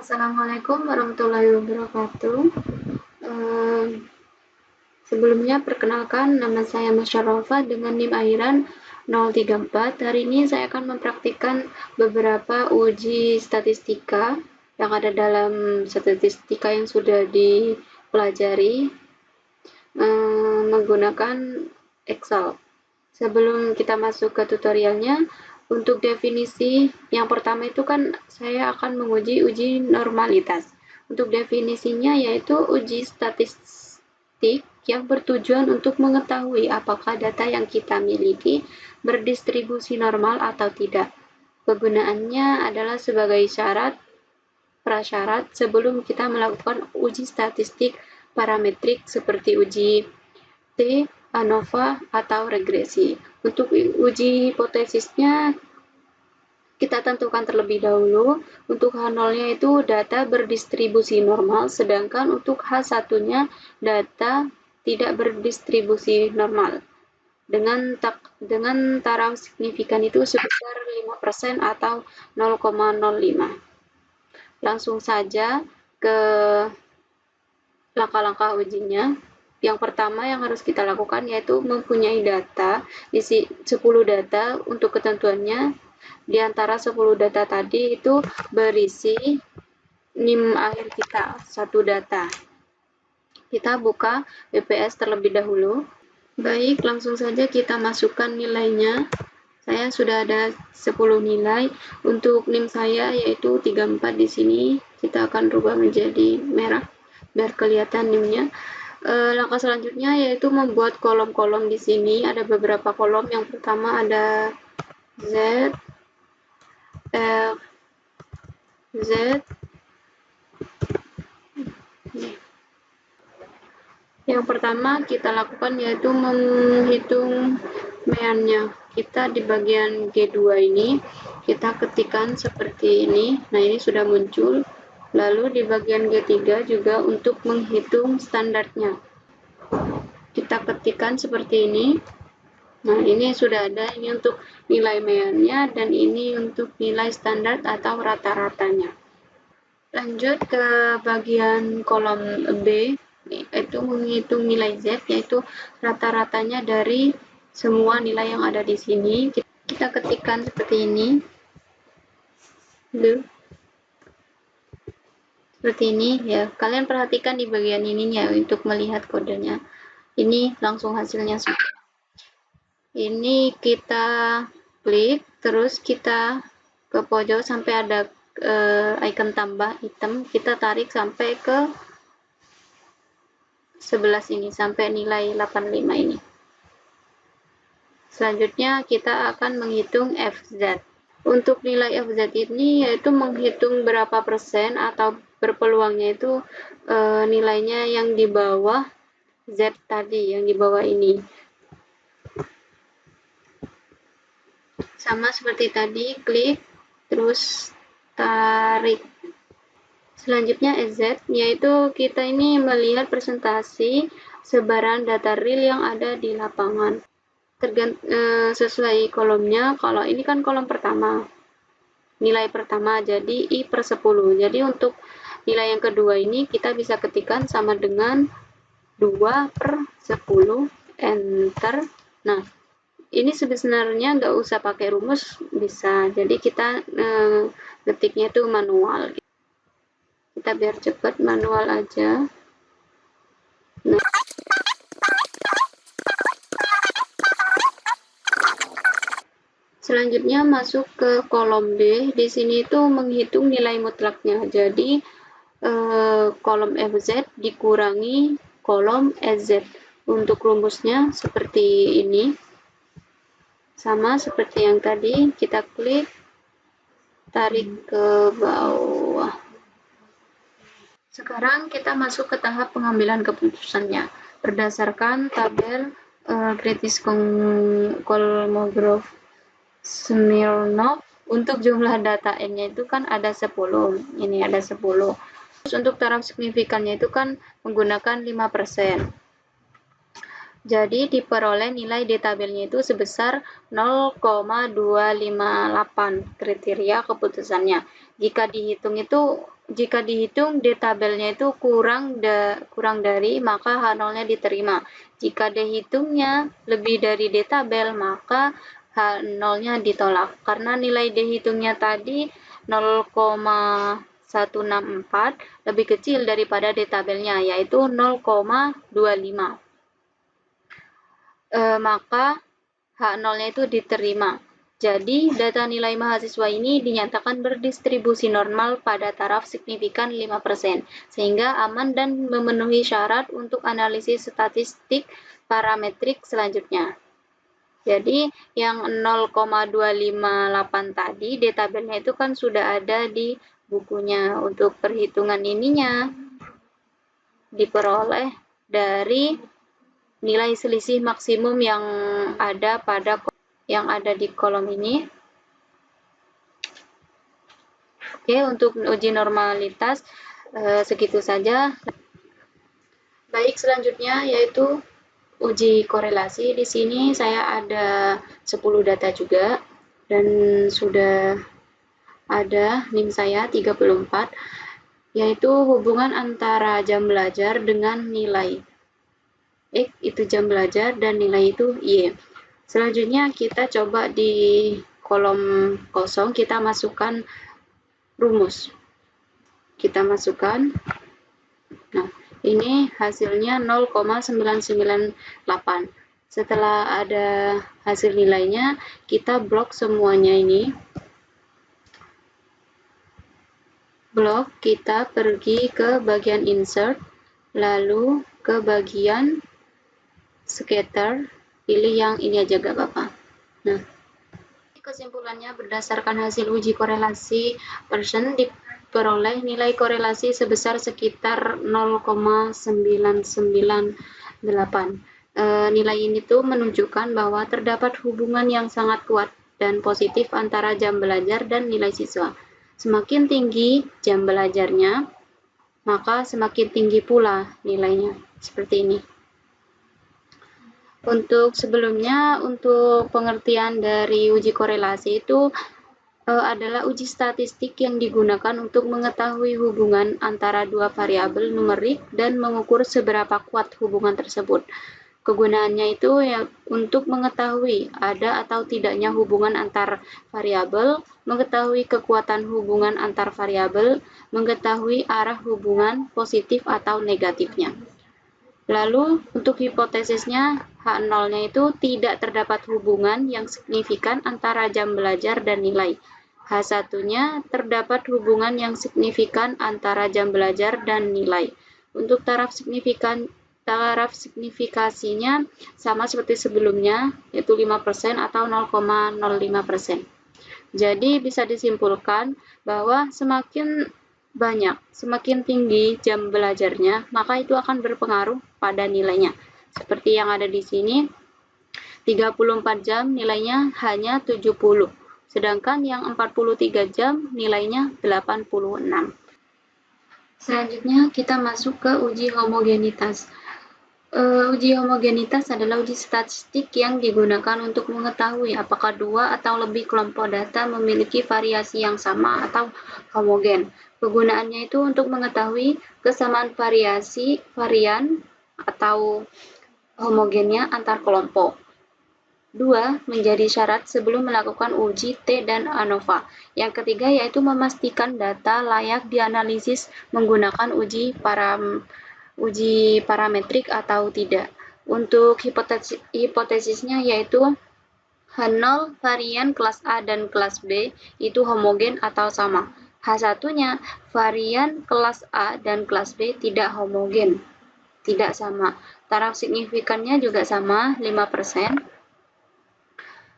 Assalamualaikum warahmatullahi wabarakatuh. Eee, Sebelumnya perkenalkan nama saya Masyarofa dengan NIM akhiran 034. Hari ini saya akan mempraktikkan beberapa uji statistika yang ada dalam statistika yang sudah dipelajari menggunakan Excel. Sebelum kita masuk ke tutorialnya, untuk definisi yang pertama itu kan saya akan menguji uji normalitas. Untuk definisinya yaitu uji statistik yang bertujuan untuk mengetahui apakah data yang kita miliki berdistribusi normal atau tidak. Kegunaannya adalah sebagai prasyarat sebelum kita melakukan uji statistik parametrik seperti uji T, ANOVA, atau regresi. Untuk uji hipotesisnya, kita tentukan terlebih dahulu. Untuk H0-nya itu data berdistribusi normal, sedangkan untuk H1-nya data tidak berdistribusi normal. Dengan taraf signifikan itu sebesar 5% atau 0,05. Langsung saja ke langkah-langkah ujinya. Yang pertama yang harus kita lakukan yaitu mempunyai data, isi 10 data untuk ketentuannya. Di antara 10 data tadi itu berisi NIM akhir kita, satu data. Kita buka BPS terlebih dahulu. Baik, langsung saja kita masukkan nilainya. Saya sudah ada 10 nilai. Untuk NIM saya yaitu 34 di sini. Kita akan rubah menjadi merah biar kelihatan NIM-nya. Langkah selanjutnya yaitu membuat kolom-kolom di sini. Ada beberapa kolom. Yang pertama ada Z, F, Z. Yang pertama kita lakukan yaitu menghitung meannya. Kita di bagian G2 ini, kita ketikkan seperti ini. Nah, ini sudah muncul. Lalu di bagian G3 juga untuk menghitung standarnya. Kita ketikkan seperti ini. Nah, ini sudah ada. Ini untuk nilai meannya dan ini untuk nilai standar atau rata-ratanya. Lanjut ke bagian kolom B, yaitu menghitung nilai Z, yaitu rata-ratanya dari semua nilai yang ada di sini. Kita ketikkan seperti ini. Seperti ini ya. Kalian perhatikan di bagian ininya untuk melihat kodenya. Ini langsung hasilnya semua. Ini kita klik, terus kita ke pojok sampai ada icon tambah hitam, kita tarik sampai ke 11 ini, sampai nilai 85 ini. Selanjutnya kita akan menghitung FZ. Untuk nilai FZ ini yaitu menghitung berapa persen atau berpeluangnya itu nilainya yang di bawah Z tadi, yang di bawah ini. Sama seperti tadi, klik, terus tarik. Selanjutnya SZ, yaitu kita ini melihat presentasi sebaran data real yang ada di lapangan. Sesuai kolomnya, kalau ini kan kolom pertama, nilai pertama, jadi I/10. Jadi untuk nilai yang kedua ini kita bisa ketikkan sama dengan 2/10, enter. Nah, ini sebenarnya nggak usah pakai rumus, bisa. Jadi kita ketiknya itu manual. Kita biar cepat manual aja. Nah, selanjutnya masuk ke kolom B. Di sini itu menghitung nilai mutlaknya. Jadi kolom FZ dikurangi kolom SZ. Untuk rumusnya seperti ini. Sama seperti yang tadi, kita klik, tarik ke bawah. Sekarang kita masuk ke tahap pengambilan keputusannya. Berdasarkan tabel British Kolmogorov Smirnov, untuk jumlah data N-nya itu kan ada 10. Ini ada 10. Terus untuk taraf signifikannya itu kan menggunakan 5%. Jadi diperoleh nilai di tabelnya itu sebesar 0,258 kriteria keputusannya. Jika dihitung itu jika dihitung D tabelnya itu kurang dari, maka H0-nya diterima. Jika dihitungnya lebih dari D tabel, maka H0-nya ditolak. Karena nilai D hitungnya tadi 0,164 lebih kecil daripada D tabelnya, yaitu 0,25. Maka H0-nya itu diterima. Jadi, data nilai mahasiswa ini dinyatakan berdistribusi normal pada taraf signifikan 5%, sehingga aman dan memenuhi syarat untuk analisis statistik parametrik selanjutnya. Jadi, yang 0,258 tadi, D tabelnya itu kan sudah ada di bukunya. Untuk perhitungan ininya diperoleh dari nilai selisih maksimum yang ada di kolom ini. Oke, untuk uji normalitas segitu saja. Baik, selanjutnya yaitu uji korelasi. Di sini saya ada 10 data juga dan sudah ada NIM saya 34, yaitu hubungan antara jam belajar dengan nilai X itu jam belajar dan nilai itu Y. Selanjutnya kita coba di kolom kosong kita masukkan rumus. Kita masukkan. Nah, ini hasilnya 0,998. Setelah ada hasil nilainya, kita blok semuanya ini. Blok, kita pergi ke bagian insert, lalu ke bagian scatter, pilih yang ini aja gak apa-apa. Nah, kesimpulannya berdasarkan hasil uji korelasi persen diperoleh nilai korelasi sebesar sekitar 0,998. Nilai ini tuh menunjukkan bahwa terdapat hubungan yang sangat kuat dan positif antara jam belajar dan nilai siswa. Semakin tinggi jam belajarnya, maka semakin tinggi pula nilainya. Seperti ini. Untuk pengertian dari uji korelasi itu adalah uji statistik yang digunakan untuk mengetahui hubungan antara dua variabel numerik dan mengukur seberapa kuat hubungan tersebut. Kegunaannya itu untuk mengetahui ada atau tidaknya hubungan antar variabel, mengetahui kekuatan hubungan antar variabel, mengetahui arah hubungan positif atau negatifnya. Lalu, untuk hipotesisnya, H0-nya itu tidak terdapat hubungan yang signifikan antara jam belajar dan nilai. H1-nya terdapat hubungan yang signifikan antara jam belajar dan nilai. Untuk taraf signifikasinya sama seperti sebelumnya, yaitu 5% atau 0,05%. Jadi, bisa disimpulkan bahwa semakin tinggi jam belajarnya, maka itu akan berpengaruh pada nilainya. Seperti yang ada di sini, 34 jam nilainya hanya 70, sedangkan yang 43 jam nilainya 86. Selanjutnya kita masuk ke uji homogenitas. Uji homogenitas adalah uji statistik yang digunakan untuk mengetahui apakah dua atau lebih kelompok data memiliki variasi yang sama atau homogen. Kegunaannya itu untuk mengetahui kesamaan varian atau homogennya antar kelompok. 2. Menjadi syarat sebelum melakukan uji T dan ANOVA. Yang ketiga yaitu memastikan data layak dianalisis menggunakan uji parametrik atau tidak. Untuk hipotesisnya yaitu H0 varian kelas A dan kelas B itu homogen atau sama. H1-nya varian kelas A dan kelas B tidak homogen, tidak sama. Taraf signifikannya juga sama, 5%.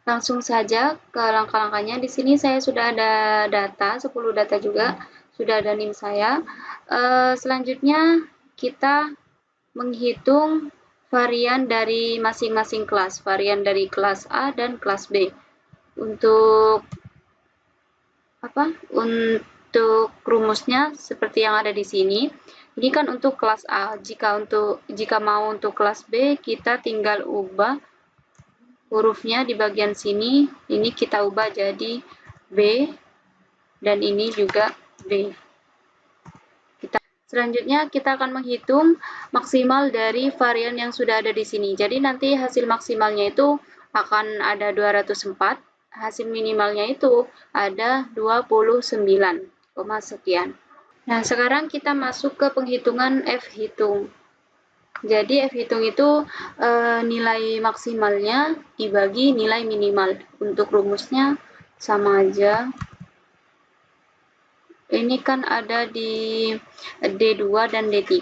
Langsung saja ke langkah-langkahnya. Di sini saya sudah ada data, 10 data juga, sudah ada NIM saya. Selanjutnya kita menghitung varian dari masing-masing kelas, varian dari kelas A dan kelas B. Untuk rumusnya seperti yang ada di sini. Ini kan untuk kelas A. Jika mau untuk kelas B, kita tinggal ubah hurufnya di bagian sini. Ini kita ubah jadi B dan ini juga B. Selanjutnya kita akan menghitung maksimal dari varian yang sudah ada di sini. Jadi nanti hasil maksimalnya itu akan ada 204, hasil minimalnya itu ada 29, sekian. Nah, sekarang kita masuk ke penghitungan F hitung. Jadi F hitung itu nilai maksimalnya dibagi nilai minimal. Untuk rumusnya sama aja. Ini kan ada di D2 dan D3.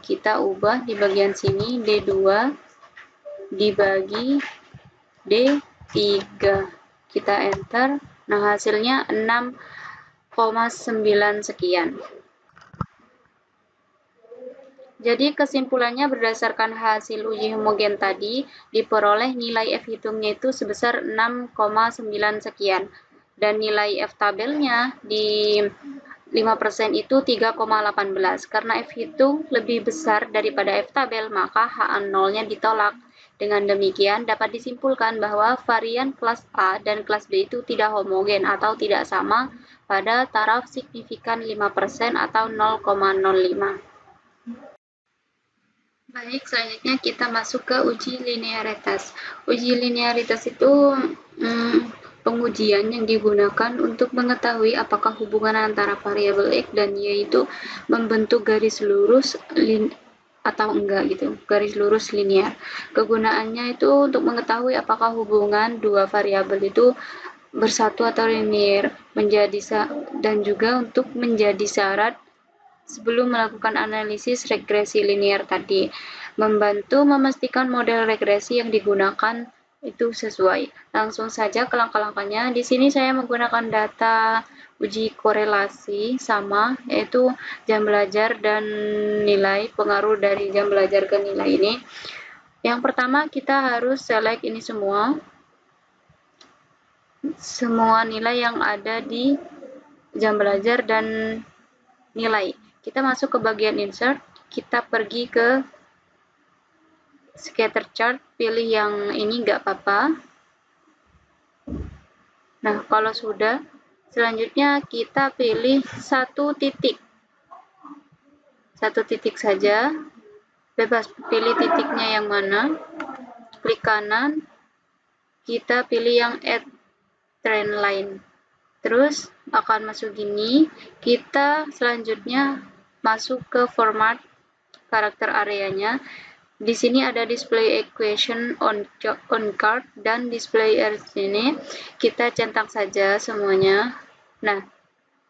Kita ubah di bagian sini D2 dibagi D3. Kita enter. Nah, hasilnya 6,9 sekian. Jadi kesimpulannya berdasarkan hasil uji homogen tadi, diperoleh nilai F hitungnya itu sebesar 6,9 sekian. Dan nilai F tabelnya di 5% itu 3,18. Karena F hitung lebih besar daripada F tabel, maka H0-nya ditolak. Dengan demikian, dapat disimpulkan bahwa varian kelas A dan kelas B itu tidak homogen atau tidak sama pada taraf signifikan 5% atau 0,05. Baik, selanjutnya kita masuk ke uji linearitas. Uji linearitas itu pengujian yang digunakan untuk mengetahui apakah hubungan antara variabel X dan Y itu membentuk garis lurus atau enggak gitu, garis lurus linear. Kegunaannya itu untuk mengetahui apakah hubungan dua variabel itu bersatu atau linear, dan juga untuk menjadi syarat sebelum melakukan analisis regresi linear tadi, membantu memastikan model regresi yang digunakan itu sesuai. Langsung saja ke langkah-langkahnya. Di sini saya menggunakan data uji korelasi sama, yaitu jam belajar dan nilai, pengaruh dari jam belajar ke nilai ini. Yang pertama kita harus select ini semua nilai yang ada di jam belajar dan nilai. Kita masuk ke bagian insert, kita pergi ke scatter chart, pilih yang ini nggak apa-apa. Nah, kalau sudah, selanjutnya kita pilih satu titik saja, bebas pilih titiknya yang mana, klik kanan, kita pilih yang add trend line, terus akan masuk gini. Kita selanjutnya masuk ke format karakter areanya. Di sini ada display equation on card dan display error sini. Kita centang saja semuanya. Nah,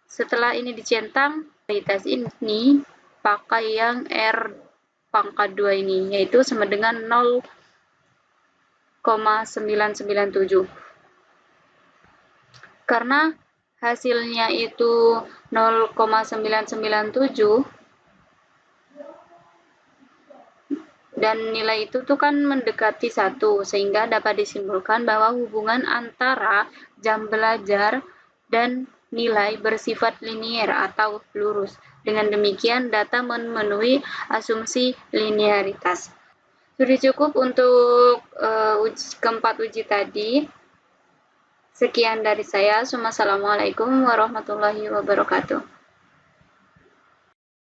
setelah ini dicentang, tes ini pakai yang R pangkat 2 ini, yaitu sama dengan 0,997. Karena hasilnya itu 0,997 dan nilai itu tuh kan mendekati 1, sehingga dapat disimpulkan bahwa hubungan antara jam belajar dan nilai bersifat linier atau lurus. Dengan demikian, data memenuhi asumsi linearitas. Sudah cukup untuk keempat uji tadi. Sekian dari saya. Wassalamualaikum warahmatullahi wabarakatuh.